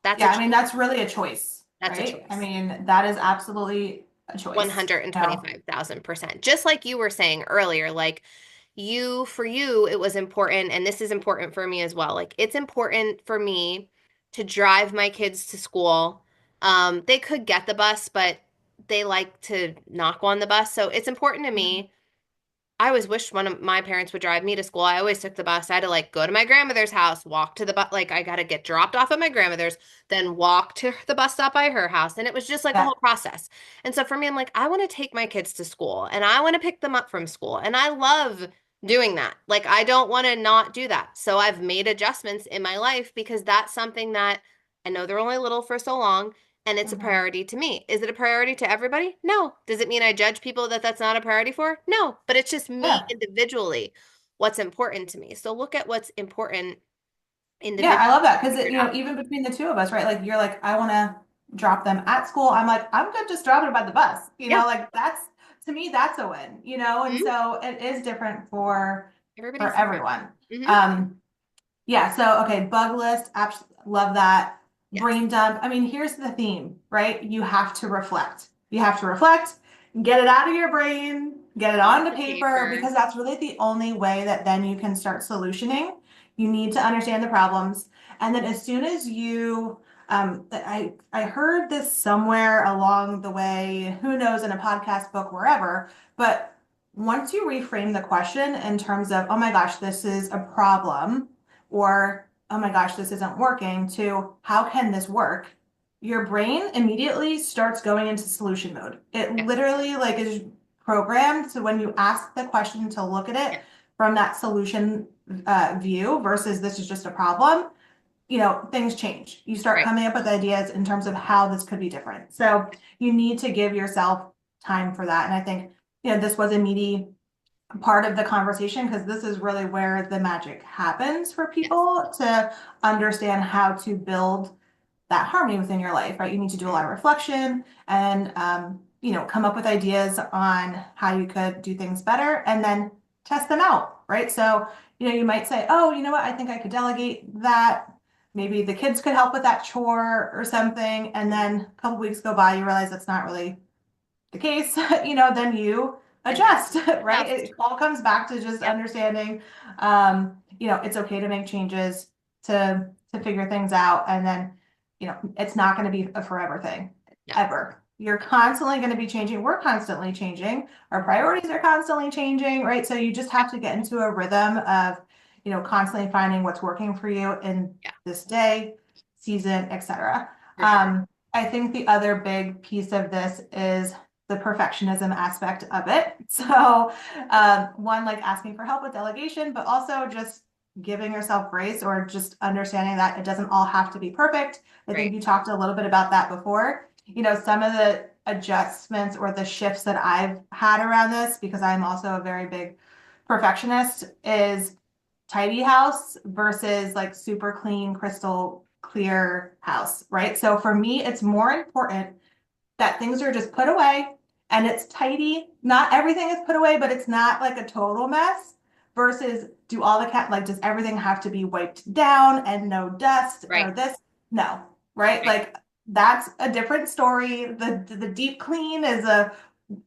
That's a Yeah, I mean, choice. that's really a choice, That's a right? I choice. mean, that is absolutely a choice. You know? 125,000%. Just like you were saying earlier, like for you, it was important, and this is important for me as well. Like it's important for me to drive my kids to school. They could get the bus, but they like to not go on the bus. So it's important to Mhm. me. I always wished one of my parents would drive me to school. I always took the bus. I had to like go to my grandmother's house, walk to the bus. Like I got to get dropped off at my grandmother's, then walk to the bus stop by her house. And it was just like a Yeah. whole process. And so for me, I'm like, I want to take my kids to school and I want to pick them up from school. And I love doing that. Like I don't want to not do that. So I've made adjustments in my life because that's something that I know they're only little for so long and it's a Mhm. priority to me. Is it a priority to everybody? No. Does it mean I judge people that that's not a priority for? No. But it's just me Yeah. individually, what's important to me. So look at what's important Yeah, I individually, love that because figure it out. even between the two of us, right? Like you're like, I want to drop them at school. I'm like, I'm good just dropping them by the bus. Yeah. Like that's to me, that's a win. And Mhm. so it is different for Everybody's different. everyone. Hmm. Um, Yeah, so okay, bug list, absolutely love that. Yes. Brain dump. I mean, here's the theme, right? You have to reflect. You have to reflect, get it out of your brain, get it onto Onto paper, paper. because that's really the only way that then you can start solutioning. You need to understand the problems. And then as soon as I heard this somewhere along the way, who knows, in a podcast book, wherever, but once you reframe the question in terms of, oh my gosh, this is a problem or oh my gosh, this isn't working, to how can this work? Your brain immediately starts going into solution mode. It Yes. literally like is programmed to when you ask the question to look at it Yes. from that solution view versus this is just a problem, things change. You start Right. coming up with ideas in terms of how this could be different. So you need to give yourself time for that. And I think, this was a meaty part of the conversation because this is really where the magic happens for Yes. people to understand how to build that harmony within your life, right? You need to do a lot of reflection and, come up with ideas on how you could do things better and then test them out, right? So, you might say, oh, you know what? I think I could delegate that. Maybe the kids could help with that chore or something. And Mhm. then a couple weeks go by, you realize that's not really the case, then you And then adjust, right? adjust. It all comes back to just Yep. understanding, it's okay to make changes to figure things out, and then, it's not going to be a forever thing, Yeah. ever. You're constantly going to be changing. We're constantly changing. Our priorities are constantly changing, right? So you just Yep. have to get into a rhythm of, constantly finding what's working for you in Yeah. this day, season, etc. For sure. I think the other big piece of this is the perfectionism aspect of it. So, one, like asking for help with delegation, but also just giving yourself grace or just understanding that it doesn't all have to be perfect. I think Right. you talked a little bit about that before. Some of the adjustments or the shifts that I've had around this, because I'm also a very big perfectionist is tidy house versus like super clean, crystal clear house, right? So for me, it's more important that things are just put away and it's tidy. Not everything is put away, but it's not like a total mess versus do all the cat like does everything have to be wiped down and no dust Right. or this? No, right? Right. Like that's a different story. The deep clean is a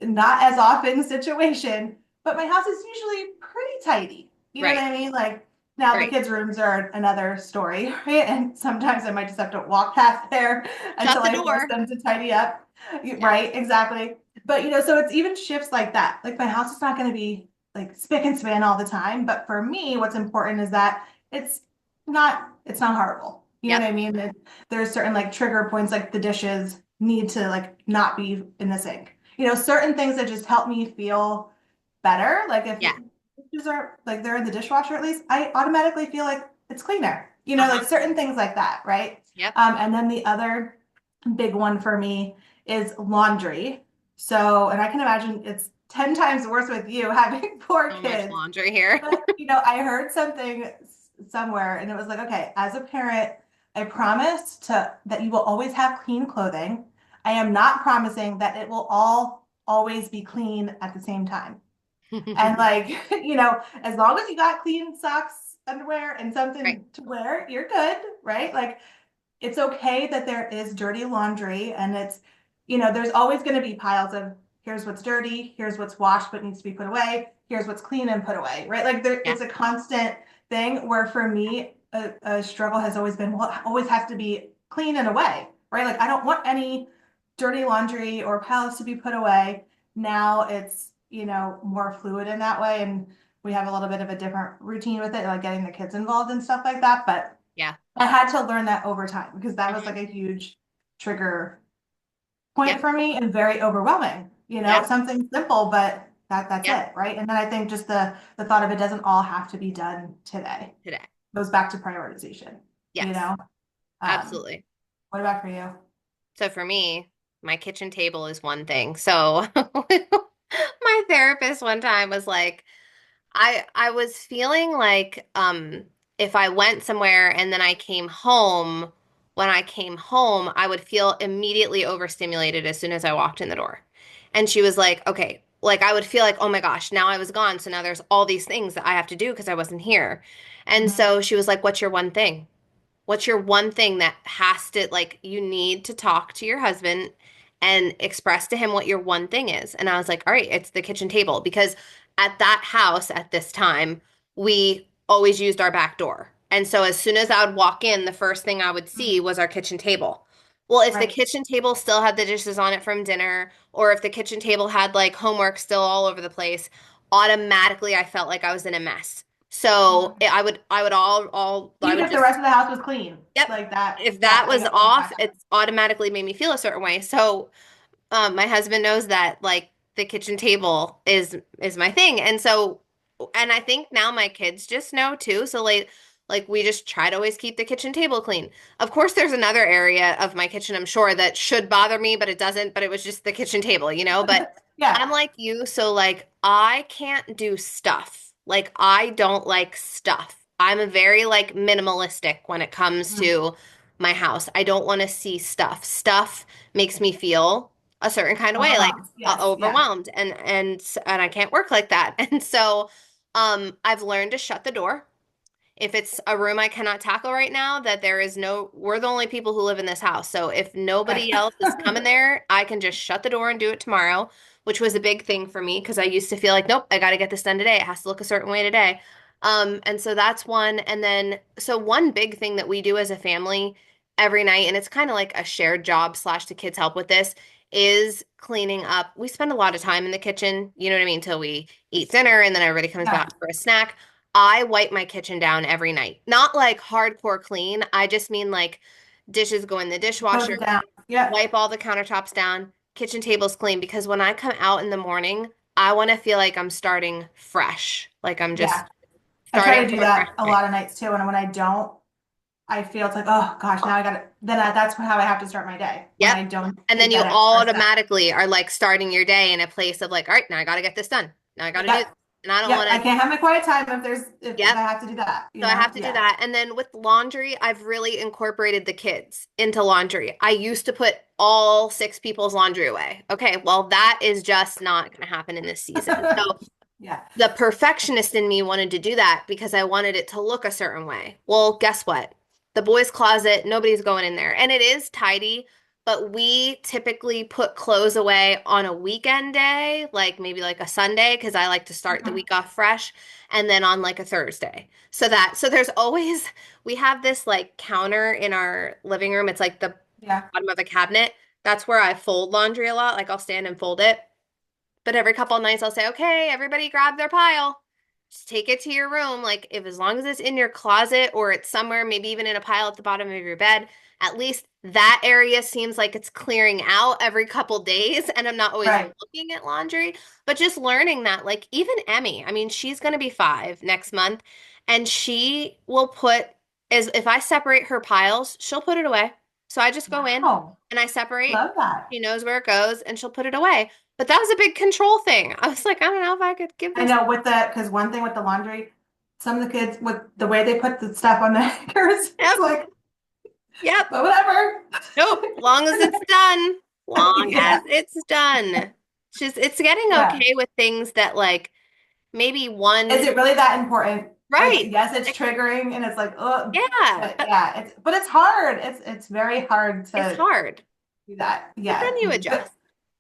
not as often situation, but my house is usually pretty tidy. You know what Right. I mean? Like now the Right. kids' rooms are another story, right? And sometimes I might just have to walk past there Shut until the I force door. them to tidy up. Yeah. Right, exactly. But so it's even shifts like that. Like my house is not going to be like spick and span all the time, but for me, what's important is that it's not horrible. You know Yep. what I mean? There's certain like trigger points, like the dishes need to like not be in the sink. Certain things that just help me feel better. Like if Yeah. dishes are like they're in the dishwasher at least, I automatically feel like it's cleaner. Like Uh-huh. certain things like that, right? Yep. And then the other big one for me is laundry. So, and I can imagine it's 10 times worse with you having four So much kids. laundry here. But, I heard something somewhere and it was like, okay, as a parent, I promise that you will always have clean clothing. I am not promising that it will all always be clean at the same time. And like, as long as you got clean socks, underwear, and Right. something to wear, you're good, right? Like it's okay that there is dirty laundry and there's always going to be piles of here's what's dirty, here's what's washed but needs to be put away, here's what's clean and put away, right? Like Yeah. it's a constant thing where for me, a struggle has always been, well, it always has to be clean and away, right? Like I don't want any dirty laundry or piles to be put away. Now it's, more fluid in that way. And we have a little bit of a different routine with it, like getting the kids involved and stuff like that. But Yeah. I had to learn that over time because that was Hmm. like a huge trigger point Yep. for me and very overwhelming. Yeah. Something simple, but that's Yeah. it, right? And then I think just the thought of it doesn't all have to be done today. Today. Goes back to prioritization, you Yes. know? Absolutely. What about for you? So for me, my kitchen table is one thing. So my therapist one time was like, I was feeling like if I went somewhere and then I came home, when I came home, I would feel immediately overstimulated as soon as I walked in the door. And she was like, okay, like I would feel like, oh my gosh, now I was gone. So now there's all these things that I have to do because I wasn't here. And Mhm. so she was like, what's your one thing? What's your one thing that has to, like, you need to talk to your husband and express to him what your one thing is? And I was like, all right, it's the kitchen table. Because at that house at this time, we always used our back door. And so as soon as I would walk in, the first thing I would see was our kitchen table. Well, if the Right. kitchen table still had the dishes on it from dinner, or if the kitchen table had like homework still all over the place, automatically I felt like I was in a mess. So Mhm. I Even would if the just rest of the house was clean, Yep. like that. If Yeah, that was I off, gotcha. it's automatically made me feel a certain way. So, my husband knows that like the kitchen table is my thing. And so, and I think now my kids just know too. So like we just try to always keep the kitchen table clean. Of course, there's another area of my kitchen, I'm sure, that should bother me, but it doesn't, but it was just the kitchen table, you know? But Yeah. I'm like you, so like I can't do stuff. Like I don't like stuff. I'm a very like minimalistic when it comes Mhm. to my house. I don't want to see stuff. Stuff makes me feel a certain kind of way, like Overwhelmed. Yes. Yeah. overwhelmed, and I can't work like that. And so, I've learned to shut the door. If it's a room I cannot tackle right now, that there is no, we're the only people who live in this house. So if Right. nobody else is coming there, I can just shut the door and do it tomorrow, which was a big thing for me because I used to feel like, nope, I got to get this done today. It has to look a certain way today. And so that's one. And then, so one big thing that we do as a family every night, and it's kind of like a shared job slash the kids help with this, is cleaning up. We spend a lot of time in the kitchen, you know what I mean, till we eat dinner and then everybody comes Yeah. back for a snack. I wipe my kitchen down every night. Not like hardcore clean. I just mean like dishes go in the Close dishwasher, it down. Yep. wipe all the countertops down, kitchen table's clean because when I come out in the morning, I want to feel like I'm starting fresh. Like I'm Yeah. just I starting try to off do on a fresh that a day. lot of nights too. And when I don't, I feel it's like, oh gosh, now I got to, that's how I have to start my day when Yep. I don't And then take you that extra step. automatically are like starting your day in a place of like, all right, now I got to get this done. Now I got to do Yep. this. And I don't Yep, want I to, can't have my quiet time if if yep. I have to do that, So I have to do Yeah. that. And then with laundry, I've really incorporated the kids into laundry. I used to put all six people's laundry away. Okay, well, that is just not going to happen in this season. So Yeah. the perfectionist in me wanted to do that because I wanted it to look a certain way. Well, guess what? The boys' closet, nobody's going in there. And it is tidy, but we typically put clothes away on a weekend day, like maybe like a Sunday, because I like to start the Mhm. week off fresh, and then on like a Thursday. So there's always, we have this like counter in our living room. It's like the Yeah. bottom of a cabinet. That's where I fold laundry a lot. Like I'll stand and fold it. But every couple of nights I'll say, okay, everybody grab their pile. Just take it to your room. Like if as long as it's in your closet or it's somewhere, maybe even in a pile at the bottom of your bed, at least that area seems like it's clearing out every couple days. And I'm not always Right. looking at laundry, but just learning that, like even Emmy, I mean, she's gonna be 5 next month, and she will put as if I separate her piles, she'll put it away. So I just go in Wow. and I separate. Love that. She knows where it goes and she'll put it away. But that was a big control thing. I was like, I don't know if I could give I this. know with because one thing with the laundry, some of the kids with the way they put the stuff on the hangers, it's Yep, like, yep. but whatever. Nope. Long as it's done. Long as Yeah. it's done. It's getting Yeah. okay with things that like maybe Is one, it really that important? Like, right. yes, it's Like, triggering and it's like, oh, yeah, but yeah, but it's hard. It's very hard it's to hard. do that. But Yeah. then you But adjust.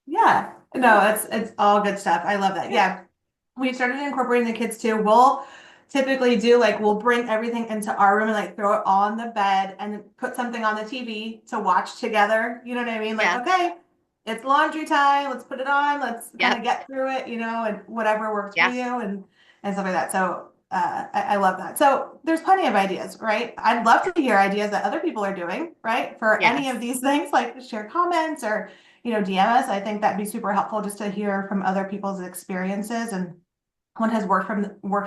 yeah. No, it's all good stuff. I love that. Yeah. Yeah. We started incorporating the kids too. We'll typically do like we'll bring everything into our room and like throw it all on the bed and then put something on the TV to watch together. You know what I mean? Like, Yeah. okay, it's laundry time. Let's put it on. Let's kind of Yep. get through it, and whatever works for Yeah. you and stuff like that. So I love that. So there's plenty of ideas, right? I'd love to hear ideas that other people are doing, right? For any Yes. of these things, like share comments or DM us. I think that'd be super helpful just to hear from other people's experiences and what has worked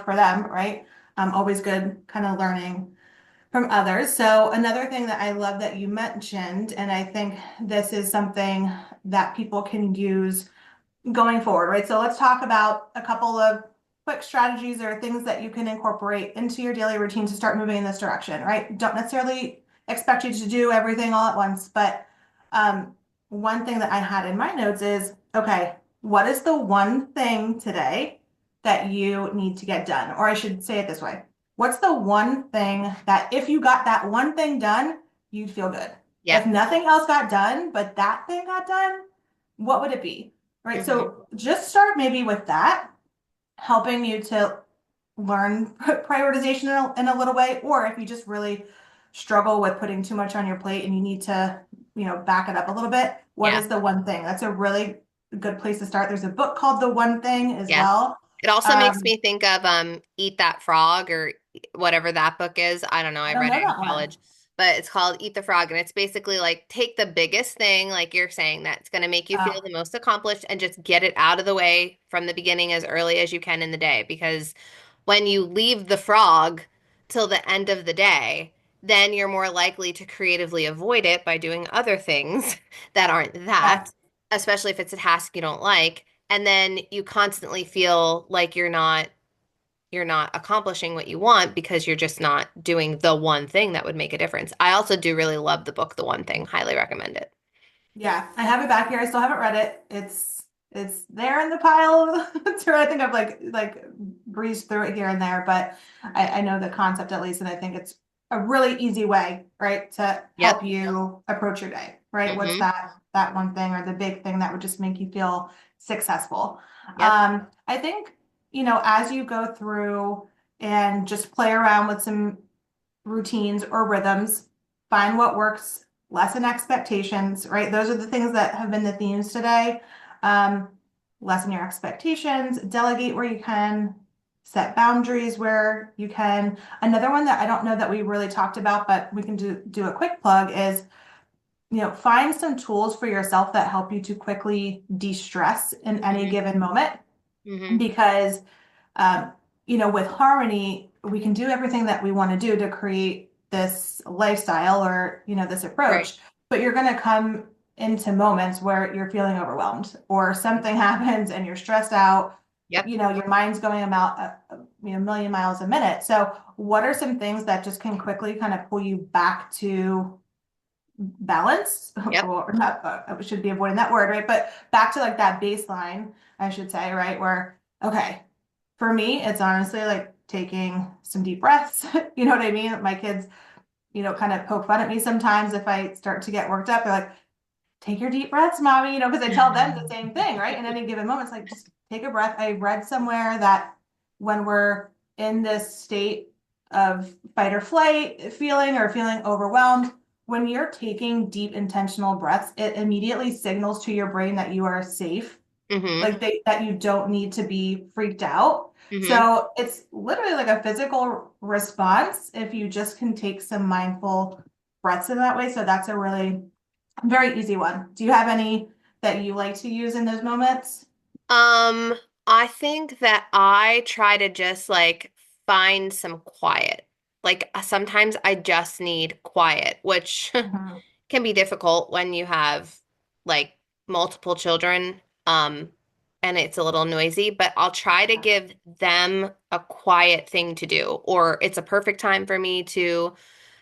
for them, right? Always good kind of learning from others. So another thing that I love that you mentioned, and I think this is something that people can use going forward, right? So let's talk about a couple of quick strategies or things that you can incorporate into your daily routine to start moving in this direction, right? Don't necessarily expect you to do everything all at once, but um, one thing that I had in my notes is, okay, what is the one thing today that you need to get done? Or I should say it this way. What's the one thing that if you got that one thing done, you'd feel good? If Yep. nothing else got done, but that thing got done, what would it be? Right. Hmm. So just start maybe with that, helping you to learn prioritization in a little way. Or if you just really struggle with putting too much on your plate and you need to, back it up a little bit, what Yeah. is the one thing? That's a really good place to start. There's a book called The One Thing as Yeah. well. It also makes Um, me think of Eat That Frog or whatever that book is. I don't know. I I don't read know it in that one. college, but it's called Eat the Frog, and it's basically like take the biggest thing, like you're saying, that's going to make you feel Uh, the most accomplished, and just get it out of the way from the beginning as early as you can in the day. Because when you leave the frog till the end of the day, then you're more likely to creatively avoid it by doing other things that aren't that, yeah. especially if it's a task you don't like. And then you constantly feel like you're not accomplishing what you want because you're just not doing the one thing that would make a difference. I also do really love the book The One Thing. Highly recommend it. Yeah, I have it back here. I still haven't read it. It's there in the pile. I think I've like breezed through it here and there, but I know the concept at least, and I think it's a really easy way, right, to help Yep. you approach your day, right? What's Hmm. that one thing or the big thing that would just make you feel successful? Yep. I think, as you go through and just play around with some routines or rhythms, find what works, lessen expectations, right? Those are the things that have been the themes today. Um, Lessen your expectations, delegate where you can, set boundaries where you can. Another one that I don't know that we really talked about, but we can do a quick plug is, find some tools for yourself that help you to quickly de-stress in any Hmm. given moment Hmm. because um, with harmony, we can do everything that we want to do to create this lifestyle or, this Right. approach, but you're going to come into moments where you're feeling overwhelmed or something happens and you're stressed out. Yep. your mind's going about a million miles a minute. So what are some things that just can quickly kind of pull you back to balance Yep. or not, I should be avoiding that word, right? But back to like that baseline, I should say, right? Where, okay, for me, it's honestly like taking some deep breaths. You know what I mean? My kids, kind of poke fun at me sometimes if I start to get worked up. They're like, take your deep breaths, mommy, because I tell them the same thing, right? In any given moment, it's like, just take a breath. I read somewhere that when we're in this state of fight or flight feeling or feeling overwhelmed, when you're taking deep intentional breaths, it immediately signals to your brain that you are safe, Mm-hmm. like that you don't need to be freaked out. Mm-hmm. So it's literally like a physical response if you just can take some mindful breaths in that way. So that's a really very easy one. Do you have any that you like to use in those moments? Um, I think that I try to just like find some quiet. Like sometimes I just need quiet, which Mhm. can be difficult when you have like multiple children, and it's a little noisy, but I'll try to give them a quiet thing to do, or it's a perfect time for me to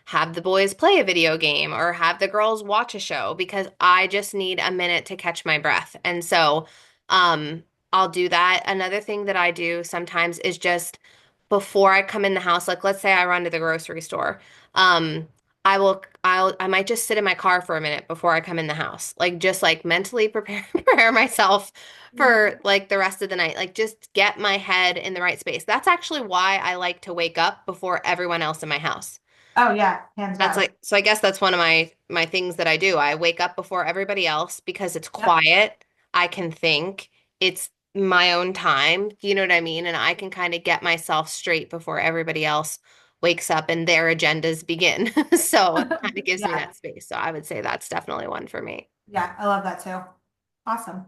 have the boys play a video game or have the girls watch a show because I just need a minute to catch my breath. And so, I'll do that. Another thing that I do sometimes is just before I come in the house, like let's say I run to the grocery store, I might just sit in my car for a minute before I come in the house. Like just like mentally prepare myself for like the rest of the night. Like just get my head in the right space. That's actually why I like to wake up before everyone else in my house. Oh yeah, hands That's down. like, so I guess that's one of my things that I do. I wake up before everybody else because it's Yep. quiet. I can think. It's my own time. You know what I mean? And I can kind of get myself straight before everybody else wakes up and their agendas begin. So it kind of gives me Yeah, that space. So I would say that's definitely one for me. yeah, I love that too. Awesome.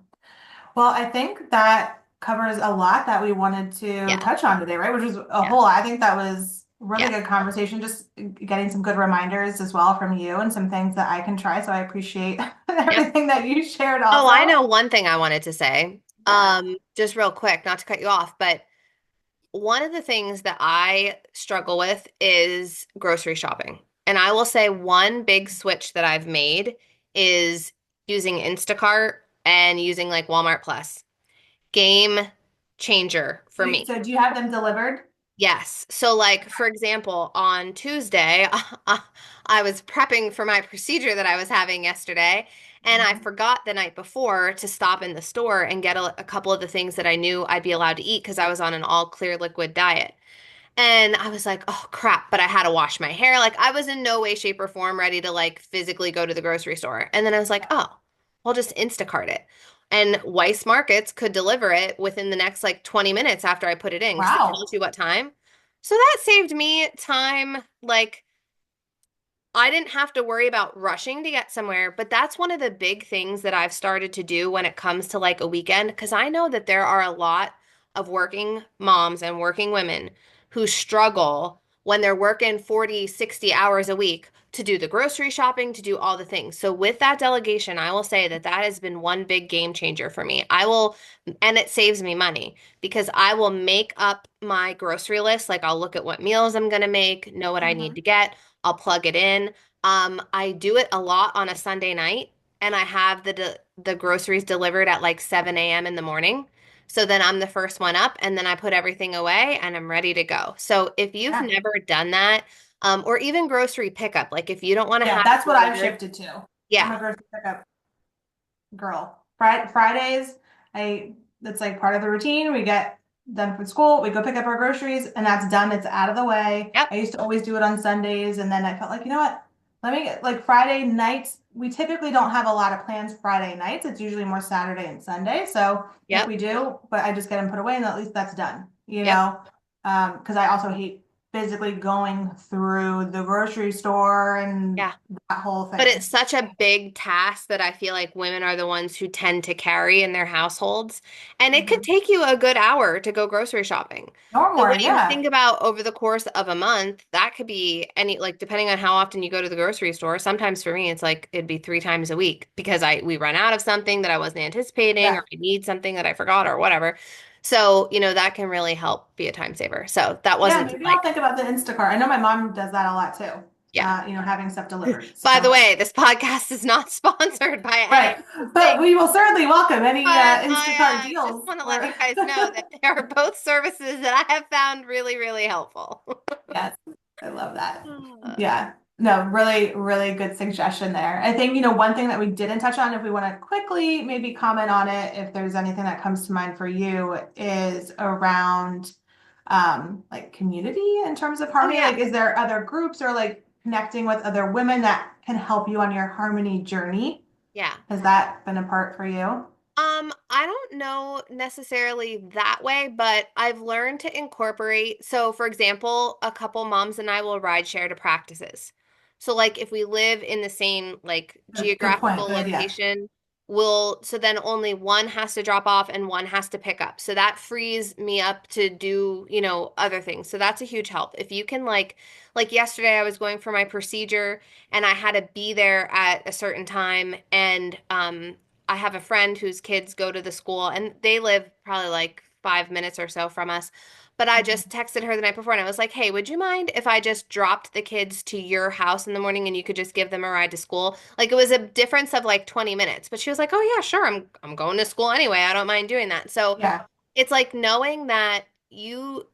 Well, I think that covers a lot that we wanted to Yeah. touch on today, right? Which was a Yeah. whole, I think that was a really Yeah. good conversation, just getting some good reminders as well from you and some things that I can try. So I appreciate Yep. everything that you shared Oh, I also. know one thing I wanted to say. Yeah. Just real quick, not to cut you off, but one of the things that I struggle with is grocery shopping. And I will say one big switch that I've made is using Instacart and using like Walmart Plus. Game changer for me. So do you have them delivered? Yes. So, like, for example, on Tuesday, I was prepping for my procedure that I was having yesterday, and I Mhm. forgot the night before to stop in the store and get a couple of the things that I knew I'd be allowed to eat because I was on an all clear liquid diet. And I was like, oh crap, but I had to wash my hair. Like I was in no way, shape, or form ready to like physically go to the grocery store. And then I was like, oh, I'll just Instacart it. And Weiss Markets could deliver it within the next like 20 minutes after I put it in because it Wow. tells you what time. So that saved me time. Like I didn't have to worry about rushing to get somewhere, but that's one of the big things that I've started to do when it comes to like a weekend, because I know that there are a lot of working moms and working women who struggle when they're working 40, 60 hours a week to do the grocery shopping, to do all the things. So with that delegation, I will say that that has been one big game changer for me. And it saves me money because I will make up my grocery list. Like I'll look at what meals I'm going to make, know what I need Mhm. to get. I'll plug it in. I do it a lot on a Sunday night, and I have the groceries delivered at like 7 a.m. in the morning. So then I'm the first one up, and then I put everything away, and I'm ready to go. So if you've Yeah. never done that, or even grocery pickup, like if you don't want to Yeah, have that's it what I've delivered, shifted to. I'm yeah, a grocery pickup girl. Fridays, I that's like part of the routine. We get done from school, we go pick up our groceries, and that's done. It's out of the way. yep, I used to always do it on Sundays, and then I felt like, you know what? Let me get like Friday nights. We typically don't have a lot of plans Friday nights. It's usually more Saturday and Sunday. So if yep, we do, but I just get them put away, and at least that's done. yep, Because I also hate physically going through the grocery store and yeah. that whole But it's thing. such a big task that I feel like women are the ones who tend to carry in their households. And it could Mhm. take you a good hour to go grocery shopping. Or So when more, you yeah. think about over the course of a month, that could be any, like depending on how often you go to the grocery store. Sometimes for me, it's like it'd be 3 times a week because we run out of something that I wasn't anticipating or Yeah. I need something that I forgot or whatever. So, that can really help be a time saver. So that Yeah, wasn't maybe I'll like, think about the Instacart. I know my mom does that a lot too. yeah. Having stuff delivered. By the So, way, this podcast is not sponsored by any right. of those But things. we will certainly welcome any But Instacart I just deals want to let or you guys know that they are both services that I have found really, really helpful. yes, I love that. Uh, Yeah. No, really, really good suggestion there. I think, one thing that we didn't touch on, if we want to quickly maybe comment on it, if there's anything that comes to mind for you, is around like community in terms of oh harmony. yeah, Like, is there other groups or like connecting with other women that can help you on your harmony journey? yeah. Has that been a part for you? I don't know necessarily that way, but I've learned to incorporate. So, for example, a couple moms and I will ride share to practices. So, like, if we live in the same like Good point. geographical Good idea. location, so then only one has to drop off and one has to pick up. So that frees me up to do, other things. So that's a huge help. If you can like yesterday I was going for my procedure and I had to be there at a certain time and I have a friend whose kids go to the school and they live probably like 5 minutes or so from us. But I just texted her the night before and I was like, hey, would you mind if I just dropped the kids to your house in the morning and you could just give them a ride to school? Like it was a difference of like 20 minutes. But she was like, oh yeah, sure. I'm going to school anyway. I don't mind doing that. So Yeah, it's like knowing that you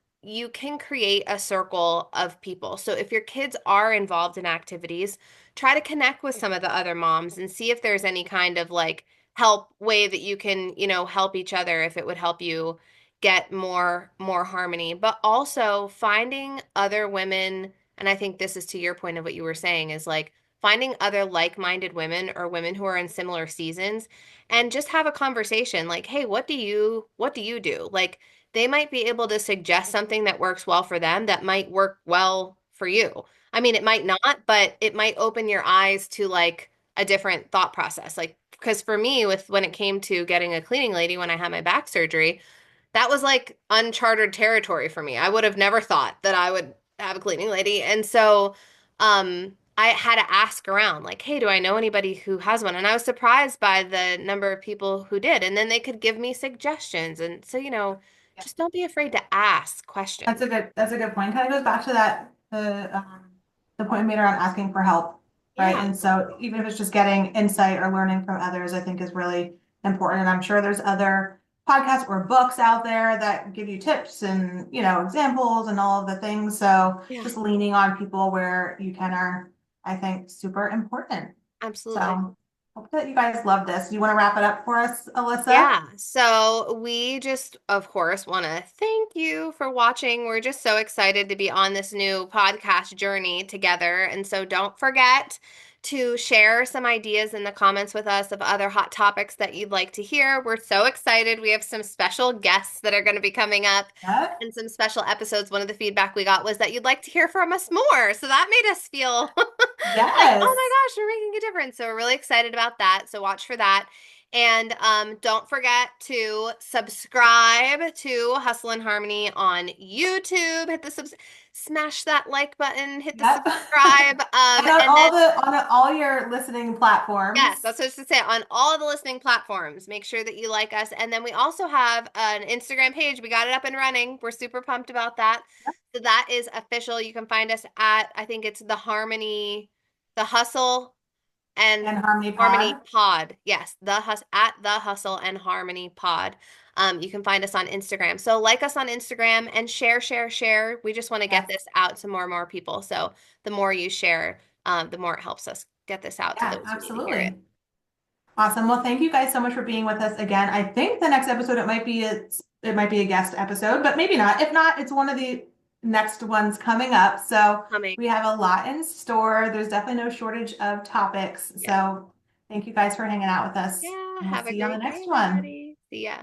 can create a circle of people. So if your kids are involved in activities, try to connect with some of the other moms and see if there's any kind of like help way that you can, help each other if it would help you get more harmony. But also finding other women, and I think this is to your point of what you were saying is like finding other like-minded women or women who are in similar seasons and just have a conversation like, hey, what do you do? Like they might be able to suggest something that works well for them that might work well for you. I mean, it might not, but it might open your eyes to like a different thought process. Like, because for me, with when it came to getting a cleaning lady when I had my back surgery, that was like uncharted territory for me. I would have never thought that I would have a cleaning lady. And so I had to ask around, like, hey, do I know anybody who has one? And I was surprised by the number of people who did. And then they could give me suggestions. And so, just don't be afraid to ask questions. that's a good point. Kind of goes back to that the point made around asking for help, right? Yeah. And so even if it's just getting insight or learning from others, I think is really important. And I'm sure there's other podcasts or books out there that give you tips and examples and all of the things. So Yeah, just leaning on people where you can are, I think, super important. absolutely. So hope that you guys love this. Do you want to wrap it up for us, Alyssa? Yeah, so we just, of course, want to thank you for watching. We're just so excited to be on this new podcast journey together. And so don't forget to share some ideas in the comments with us of other hot topics that you'd like to hear. We're so excited. We have some special guests that are going to be coming up Yeah. and some special episodes. One of the feedback we got was that you'd like to hear from us more. So that made us feel like, oh my Yes. gosh, we're making a difference. So we're really excited about that. So watch for that. And don't forget to subscribe to Hustle and Harmony on YouTube. Smash that like button, hit the Yep. subscribe. And on And then all your listening yes, platforms. that's what I was to say on all the listening platforms. Make sure that you like us. And then we also have an Instagram page. We got it up and running. We're super pumped about that. So that is official. You can find us at, I think it's the Hustle and And Harmony Harmony Pod. Pod. Yes, at the Hustle and Harmony Pod. You can find us on Instagram. So like us on Instagram and share, share, share. We just want to get Yes. this out to more and more people. So the more you share, the more it helps us get this out to Yeah, those who need to hear it. absolutely. Awesome. Well, thank you guys so much for being with us again. I think the next episode it might be a guest episode, but maybe not. If not, it's one of the next ones coming up. So Coming. we have a lot in store. There's definitely no shortage of topics. Yeah. So thank you guys for hanging out with us, Yeah. and we'll Have a see you on the great day, next one. everybody. See ya.